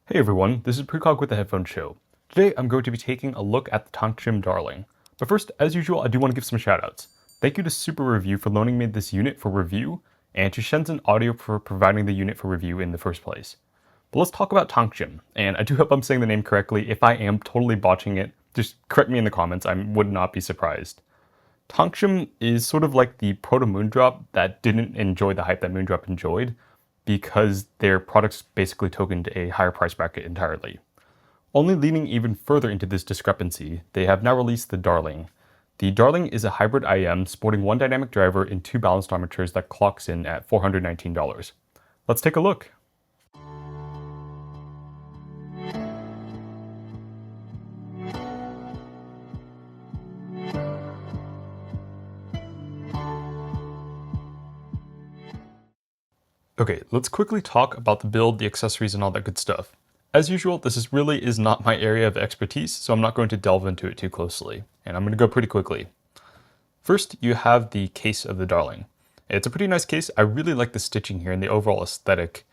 Hey everyone, this is Precog with the Headphone Show. Today I'm going to be taking a look at the Tanchjim Darling. But first, as usual, I do want to give some shoutouts. Thank you to Super Review for loaning me this unit for review, and to Shenzhen Audio for providing the unit for review in the first place. But let's talk about Tanchjim, and I do hope I'm saying the name correctly. If I am totally botching it, just correct me in the comments, I would not be surprised. Tanchjim is sort of like the proto Moondrop that didn't enjoy the hype that Moondrop enjoyed, because their products basically tokened a higher price bracket entirely. Only leaning even further into this discrepancy, they have now released the Darling. The Darling is a hybrid IM sporting one dynamic driver and two balanced armatures that clocks in at $419. Let's take a look. Okay, let's quickly talk about the build, the accessories, and all that good stuff. As usual, this really is not my area of expertise, so I'm not going to delve into it too closely, and I'm going to go pretty quickly. First, you have the case of the Darling. It's a pretty nice case. I really like the stitching here and the overall aesthetic,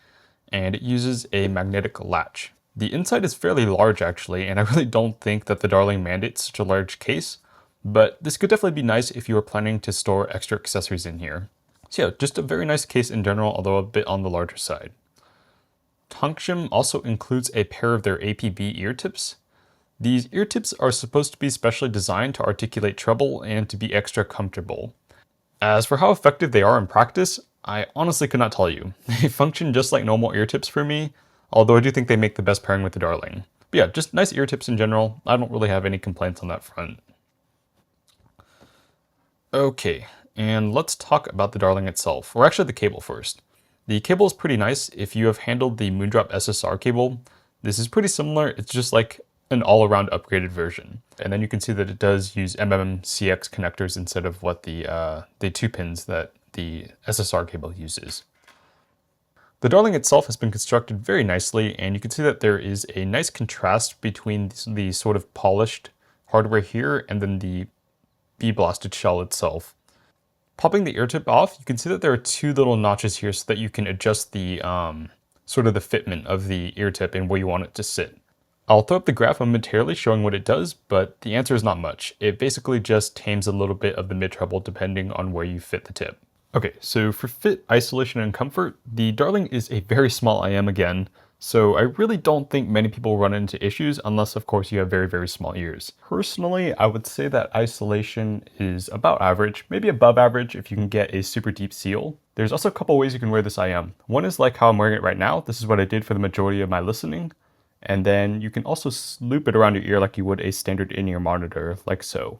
and it uses a magnetic latch. The inside is fairly large actually, and I really don't think that the Darling mandates such a large case, but this could definitely be nice if you are planning to store extra accessories in here. So yeah, just a very nice case in general, although a bit on the larger side. Tanchjim also includes a pair of their APB ear tips. These ear tips are supposed to be specially designed to articulate treble and to be extra comfortable. As for how effective they are in practice, I honestly could not tell you. They function just like normal ear tips for me, although I do think they make the best pairing with the Darling. But yeah, just nice ear tips in general. I don't really have any complaints on that front. Okay, and let's talk about the Darling itself, or actually the cable first. The cable is pretty nice. If you have handled the Moondrop SSR cable, this is pretty similar. It's just like an all-around upgraded version. And then you can see that it does use MMCX connectors instead of what the 2 pins that the SSR cable uses. The Darling itself has been constructed very nicely, and you can see that there is a nice contrast between the sort of polished hardware here and then the blasted shell itself. Popping the ear tip off, you can see that there are 2 little notches here so that you can adjust the sort of the fitment of the ear tip and where you want it to sit. I'll throw up the graph momentarily showing what it does, but the answer is not much. It basically just tames a little bit of the mid-treble depending on where you fit the tip. Okay, so for fit, isolation, and comfort, the Darling is a very small IM again, so I really don't think many people run into issues unless of course you have very, very small ears. Personally, I would say that isolation is about average, maybe above average if you can get a super deep seal. There's also a couple ways you can wear this IM. One is like how I'm wearing it right now. This is what I did for the majority of my listening. And then you can also loop it around your ear like you would a standard in-ear monitor, like so.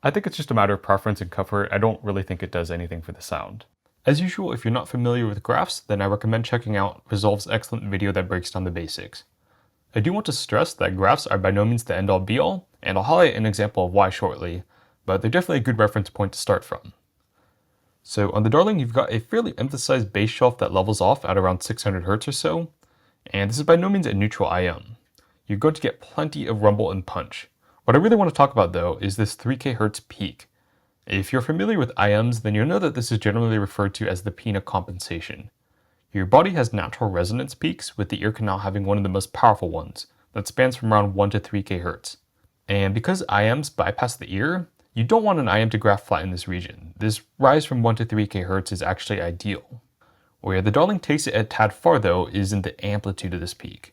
I think it's just a matter of preference and comfort. I don't really think it does anything for the sound. As usual, if you're not familiar with graphs, then I recommend checking out Resolve's excellent video that breaks down the basics. I do want to stress that graphs are by no means the end-all be-all, and I'll highlight an example of why shortly, but they're definitely a good reference point to start from. So on the Darling, you've got a fairly emphasized bass shelf that levels off at around 600 Hz or so, and this is by no means a neutral IM. You're going to get plenty of rumble and punch. What I really want to talk about though is this 3K Hz peak. If you're familiar with IMs, then you'll know that this is generally referred to as the PINA compensation. Your body has natural resonance peaks, with the ear canal having one of the most powerful ones, that spans from around 1 to 3K Hz. And because IMs bypass the ear, you don't want an IM to graph flat in this region. This rise from 1 to 3K Hz is actually ideal. Where the Darling takes it a tad far though is in the amplitude of this peak.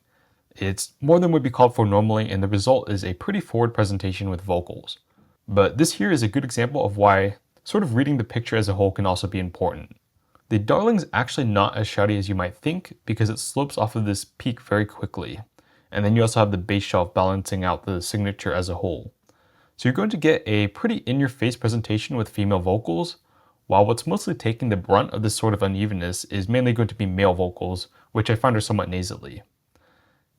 It's more than would be called for normally, and the result is a pretty forward presentation with vocals. But this here is a good example of why sort of reading the picture as a whole can also be important. The Darling's actually not as shouty as you might think because it slopes off of this peak very quickly. And then you also have the bass shelf balancing out the signature as a whole. So you're going to get a pretty in-your-face presentation with female vocals, while what's mostly taking the brunt of this sort of unevenness is mainly going to be male vocals, which I find are somewhat nasally.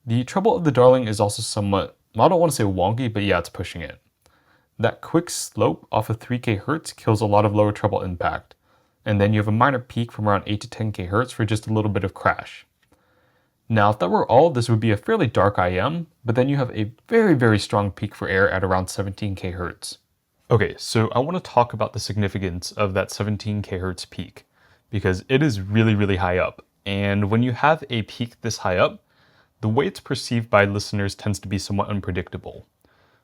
The treble of the Darling is also somewhat, I don't want to say wonky, but yeah, it's pushing it. That quick slope off of 3K Hz kills a lot of lower treble impact, and then you have a minor peak from around 8 to 10K Hz for just a little bit of crash. Now, if that were all, this would be a fairly dark IM, but then you have a very, very strong peak for air at around 17K Hz. Okay, so I want to talk about the significance of that 17K Hz peak, because it is really, really high up, and when you have a peak this high up, the way it's perceived by listeners tends to be somewhat unpredictable.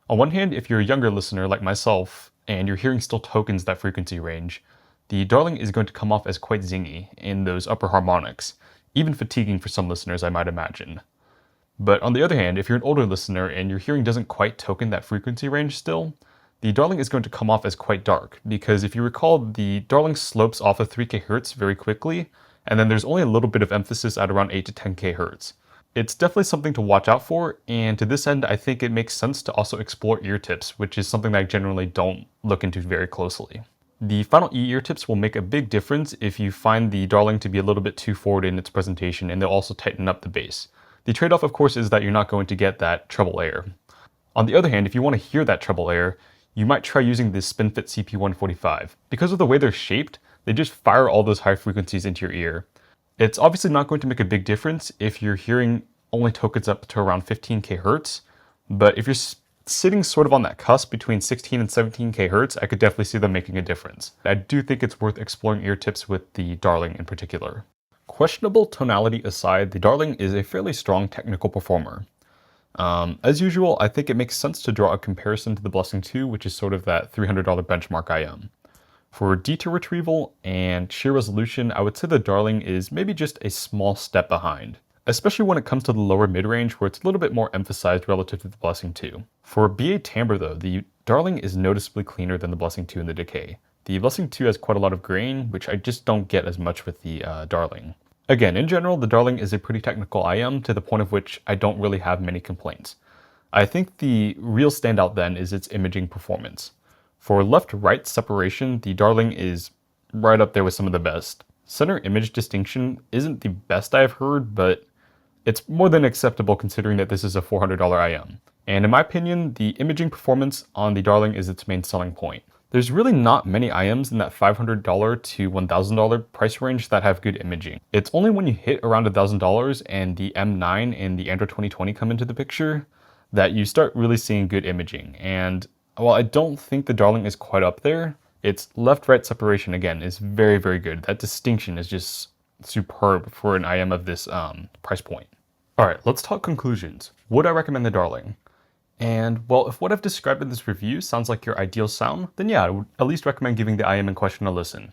On one hand, if you're a younger listener like myself, and your hearing still tokens that frequency range, the Darling is going to come off as quite zingy in those upper harmonics, even fatiguing for some listeners, I might imagine. But on the other hand, if you're an older listener and your hearing doesn't quite token that frequency range still, the Darling is going to come off as quite dark, because if you recall, the Darling slopes off of 3K Hz very quickly, and then there's only a little bit of emphasis at around 8 to 10K Hz. It's definitely something to watch out for, and to this end, I think it makes sense to also explore ear tips, which is something that I generally don't look into very closely. The final ear tips will make a big difference if you find the Darling to be a little bit too forward in its presentation, and they'll also tighten up the bass. The trade-off, of course, is that you're not going to get that treble air. On the other hand, if you want to hear that treble air, you might try using this SpinFit CP145. Because of the way they're shaped, they just fire all those high frequencies into your ear. It's obviously not going to make a big difference if your hearing only tokens up to around 15K Hz, but if you're sitting sort of on that cusp between 16 and 17K Hz, I could definitely see them making a difference. I do think it's worth exploring ear tips with the Darling in particular. Questionable tonality aside, the Darling is a fairly strong technical performer. As usual, I think it makes sense to draw a comparison to the Blessing 2, which is sort of that $300 benchmark IM. For detail retrieval and sheer resolution, I would say the Darling is maybe just a small step behind, especially when it comes to the lower mid-range where it's a little bit more emphasized relative to the Blessing 2. For BA timbre though, the Darling is noticeably cleaner than the Blessing 2 in the decay. The Blessing 2 has quite a lot of grain, which I just don't get as much with the Darling. Again, in general, the Darling is a pretty technical IM to the point of which I don't really have many complaints. I think the real standout then is its imaging performance. For left-right separation, the Darling is right up there with some of the best. Center image distinction isn't the best I've heard, but it's more than acceptable considering that this is a $400 IM. And in my opinion, the imaging performance on the Darling is its main selling point. There's really not many IMs in that $500 to $1,000 price range that have good imaging. It's only when you hit around $1,000 and the M9 and the Android 2020 come into the picture that you start really seeing good imaging. And while I don't think the Darling is quite up there, its left-right separation again is very, very good. That distinction is just superb for an IM of this price point. All right, let's talk conclusions. Would I recommend the Darling? And, well, if what I've described in this review sounds like your ideal sound, then yeah, I would at least recommend giving the IM in question a listen.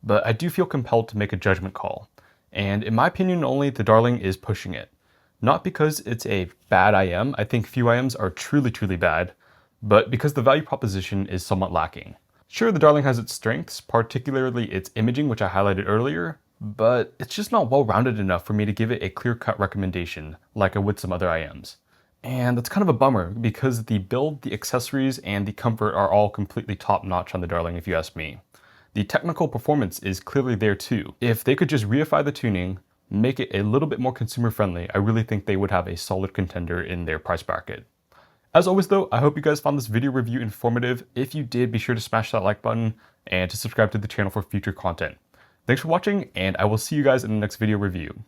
But I do feel compelled to make a judgment call. And in my opinion only, the Darling is pushing it. Not because it's a bad IM, I think few IMs are truly, truly bad, but because the value proposition is somewhat lacking. Sure, the Darling has its strengths, particularly its imaging, which I highlighted earlier, but it's just not well-rounded enough for me to give it a clear-cut recommendation, like I would some other IMs. And that's kind of a bummer because the build, the accessories, and the comfort are all completely top-notch on the Darling if you ask me. The technical performance is clearly there too. If they could just reify the tuning, make it a little bit more consumer-friendly, I really think they would have a solid contender in their price bracket. As always though, I hope you guys found this video review informative. If you did, be sure to smash that like button and to subscribe to the channel for future content. Thanks for watching, and I will see you guys in the next video review.